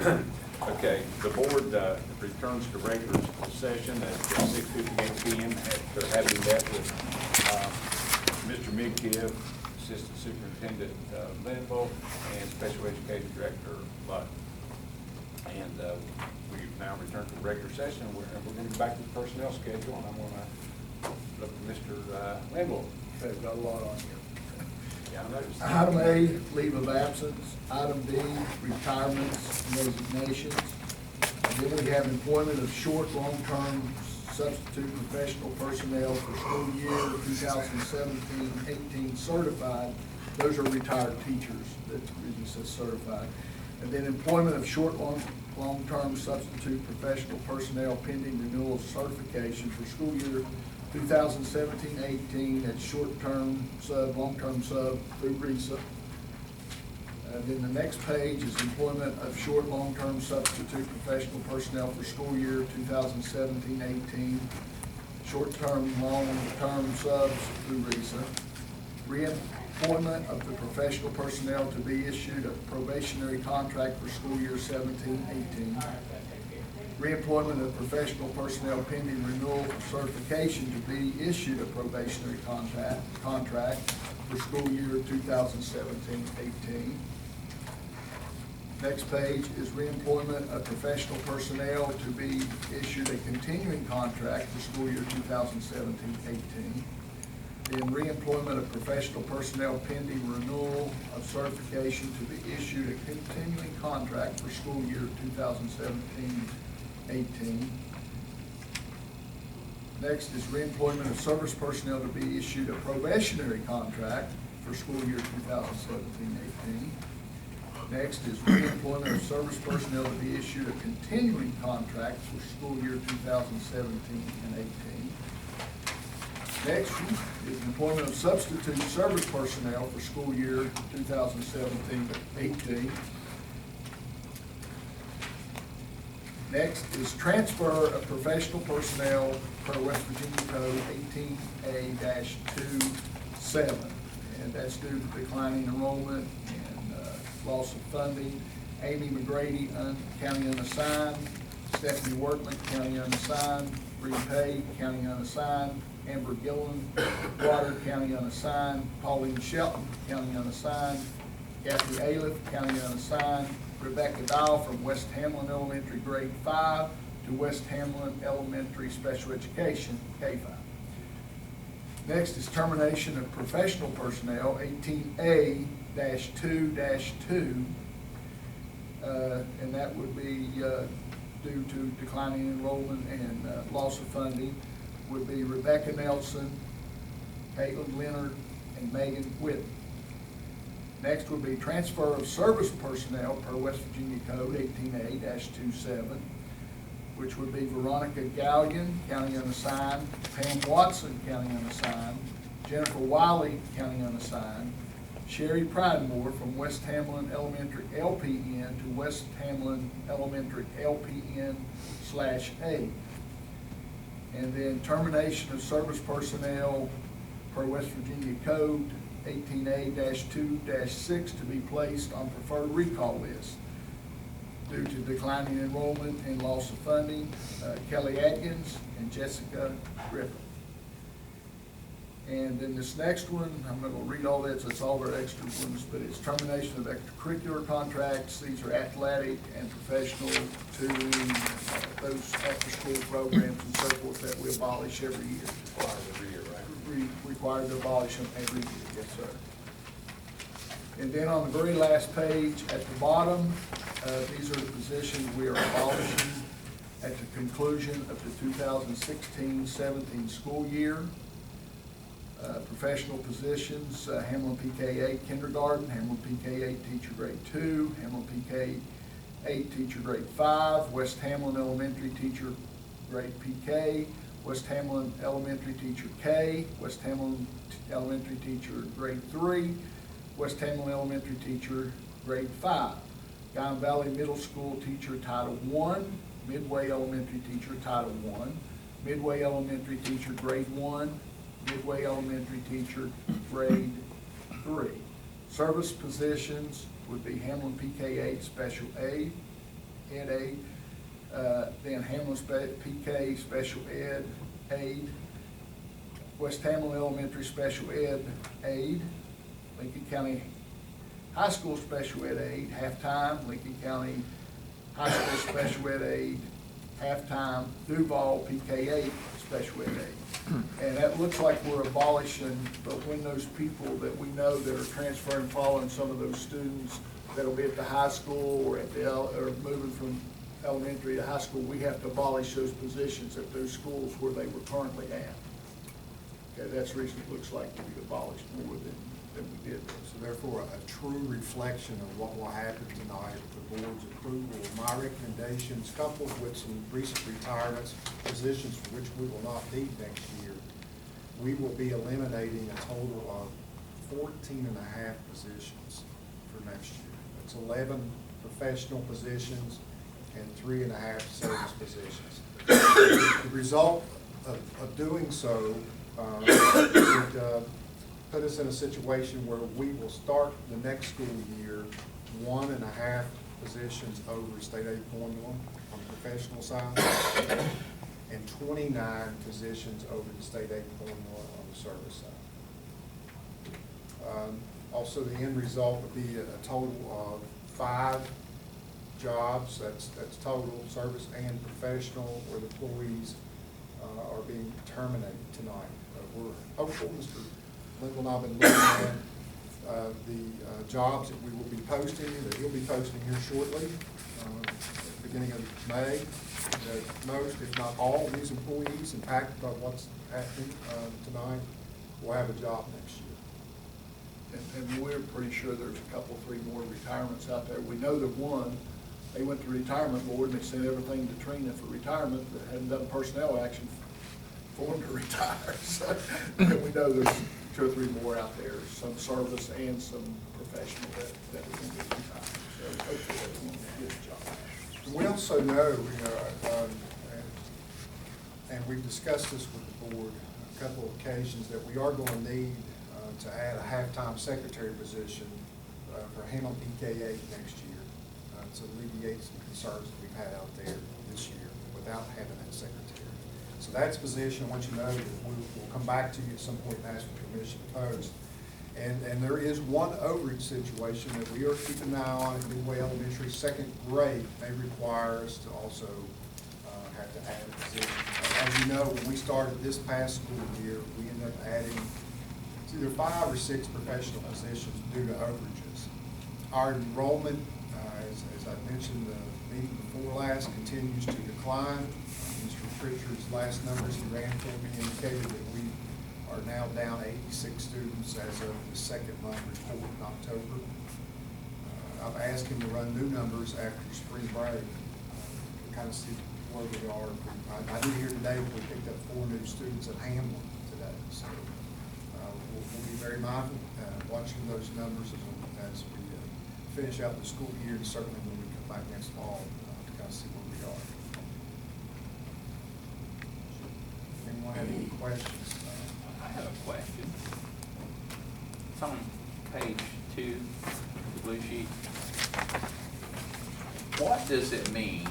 Okay, the board returns to regular session at 6:58 p.m. after having met with Mr. Midkiff, Assistant Superintendent Linville, and Special Education Director Lutt. And we now return to the regular session, and we're going to be back to the personnel schedule, and I'm going to look at Mr. Linville. Okay, got a lot on here. Yeah, I noticed. Item A, leave of absence. Item B, retirements, resignations. And then we have employment of short, long-term substitute professional personnel for school year 2017-18 certified. Those are retired teachers. That reason says certified. And then employment of short, long-term substitute professional personnel pending renewal of certification for school year 2017-18 at short-term sub, long-term sub through RESA. Then the next page is employment of short, long-term substitute professional personnel for school year 2017-18, short-term, long-term subs through RESA. Reemployment of the professional personnel to be issued a probationary contract for school year 17-18. Reemployment of professional personnel pending renewal of certification to be issued a probationary contract for school year 2017-18. Next page is reemployment of professional personnel to be issued a continuing contract for school year 2017-18. Then reemployment of professional personnel pending renewal of certification to be issued a continuing contract for school year 2017-18. Next is reemployment of service personnel to be issued a probationary contract for school year 2017-18. Next is reemployment of service personnel to be issued a continuing contract for school year 2017 and 18. Next is employment of substitute service personnel for school year 2017-18. Next is transfer of professional personnel per West Virginia Code 18A-27, and that's due to declining enrollment and loss of funding. Amy McGrady, county unassigned. Stephanie Workman, county unassigned. Bree Pay, county unassigned. Amber Gillen, Water, county unassigned. Pauline Shelton, county unassigned. Kathy Aliff, county unassigned. Rebecca Dial from West Hamlin Elementary Grade 5 to West Hamlin Elementary Special Education, K-5. Next is termination of professional personnel, 18A-2-2, and that would be due to declining enrollment and loss of funding, would be Rebecca Nelson, Caitlin Leonard, and Megan Whitten. Next would be transfer of service personnel per West Virginia Code 18A-27, which would be Veronica Gallion, county unassigned, Pam Watson, county unassigned, Jennifer Wiley, county unassigned, Sherry Pridemore from West Hamlin Elementary LPN to West Hamlin Elementary LPN/A. And then termination of service personnel per West Virginia Code 18A-2-6 to be placed on preferred recall list due to declining enrollment and loss of funding, Kelly Atkins and Jessica Griffin. And then this next one, I'm not going to read all that, so it's all their extra ones, but it's termination of extracurricular contracts. These are athletic and professional to those after-school programs and so forth that we abolish every year. Required to abolish them every year, yes, sir. And then on the very last page at the bottom, these are the positions we are abolishing at the conclusion of the 2016-17 school year. Professional positions, Hamlin PK8 kindergarten, Hamlin PK8 teacher grade 2, Hamlin PK8 teacher grade 5, West Hamlin elementary teacher grade PK, West Hamlin elementary teacher K, West Hamlin elementary teacher grade 3, West Hamlin elementary teacher grade 5, Guyan Valley Middle School teacher Title I, Midway elementary teacher Title I, Midway elementary teacher grade 1, Midway elementary teacher grade 3. Service positions would be Hamlin PK8 Special A, ed aide. Then Hamlin PK special ed aide. West Hamlin Elementary special ed aide. Lincoln County High School special ed aide, half-time. Lincoln County High School special ed aide, half-time. Duval PK8 special ed aide. And that looks like we're abolishing, but when those people that we know that are transferring, following some of those students that'll be at the high school or at the, or moving from elementary to high school, we have to abolish those positions at those schools where they were currently at. Okay, that's the reason it looks like we abolished more than we did. So therefore, a true reflection of what will happen tonight with the board's approval of my recommendations, coupled with some recent retirements, positions for which we will not need next year, we will be eliminating a total of 14 and a half positions for next year. That's 11 professional positions and 3.5 service positions. The result of doing so would put us in a situation where we will start the next school year 1.5 positions over state aid formula on the professional side and 29 positions over the state aid formula on the service side. Also, the end result would be a total of 5 jobs, that's total service and professional, where the employees are being terminated tonight. We're hopeful, Mr. Linville and I have been looking at the jobs that we will be posting, that he'll be posting here shortly, at the beginning of May. That most, if not all, of these employees impacted by what's happening tonight will have a job next year. And we're pretty sure there's a couple, 3 more retirements out there. We know that one, they went to retirement board and they sent everything to Trina for retirement, but hadn't done personnel action for them to retire. So we know there's 2 or 3 more out there, some service and some professional that are going to get retired. So hopefully everyone will get a job. We also know, and we've discussed this with the board on a couple of occasions, that we are going to need to add a half-time secretary position for Hamlin PK8 next year to alleviate some concerns that we've had out there this year without having that secretary. So that's a position, I want you to know that we'll come back to you at some point and ask for permission to post. And there is one overage situation that we are keeping an eye on at Midway Elementary. 2nd grade may require us to also have to add a position. As you know, when we started this past school year, we ended up adding either 5 or 6 professional positions due to overages. Our enrollment, as I mentioned the meeting before last, continues to decline. Mr. Pritchard's last numbers he ran for me indicated that we are now down 86 students as of the 2nd month report in October. I've asked him to run new numbers after spring break to kind of see where we are. I did hear today that we picked up 4 new students at Hamlin today. So we'll be very mindful watching those numbers as we finish out the school year, and certainly when we come back next fall to kind of see where we are. Anyone have any questions? I have a question. It's on page 2, the blue sheet. What does it mean,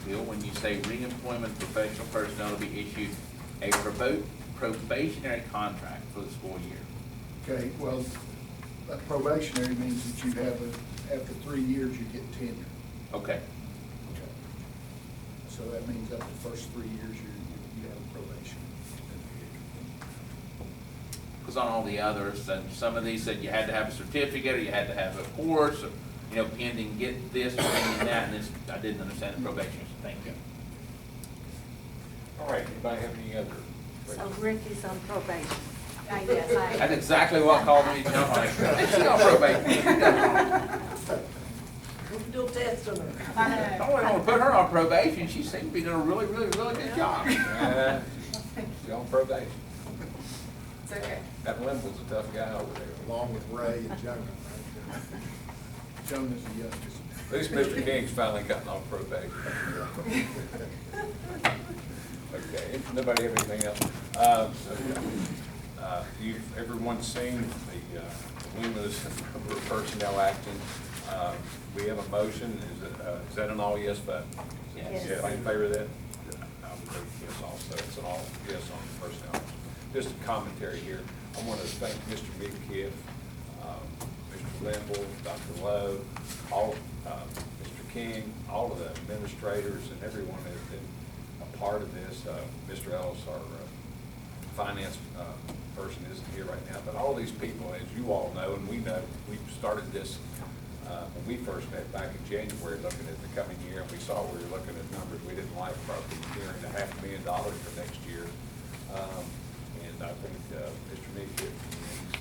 Bill, when you say reemployment of professional personnel to be issued a probationary contract for the school year? Okay, well, a probationary means that you have, after 3 years, you get tenure. Okay. Okay. So that means after the first 3 years, you have a probation. Because on all the others, and some of these said you had to have a certificate, or you had to have a course, or, you know, pending get this, or pending that, and this, I didn't understand the probation. Thank you. All right, anybody have any other So questions? Rick is on probation. That's exactly what called me to jump on it. She's on probation. Still testing her. I don't want to put her on probation. She seems to be doing a really, really, really good job. She's on probation. It's okay. That Linville's a tough guy over there. Along with Ray and Jonah. Right? Joan is the youngest. At least Mr. King's finally gotten off probation. Okay, nobody have anything else? Everyone's seen the voluminous number of personnel action We have a motion, is that an all yes vote? Yes. Yeah, in favor of that? I would vote yes also, it's an all yes on personnel. Just a commentary here, I want to thank Mr. Midkiff, Mr. Linville, Dr. Lowe, all, Mr. King, all of the administrators and everyone that has been a part of this. Mr. Ellis, our finance person isn't here right now, but all these people, as you all know, and we know, we started this when we first met back in January, looking at the coming year, and we saw we were looking at numbers we didn't like, probably nearing $500,000 for next year. And I think Mr. Midkiff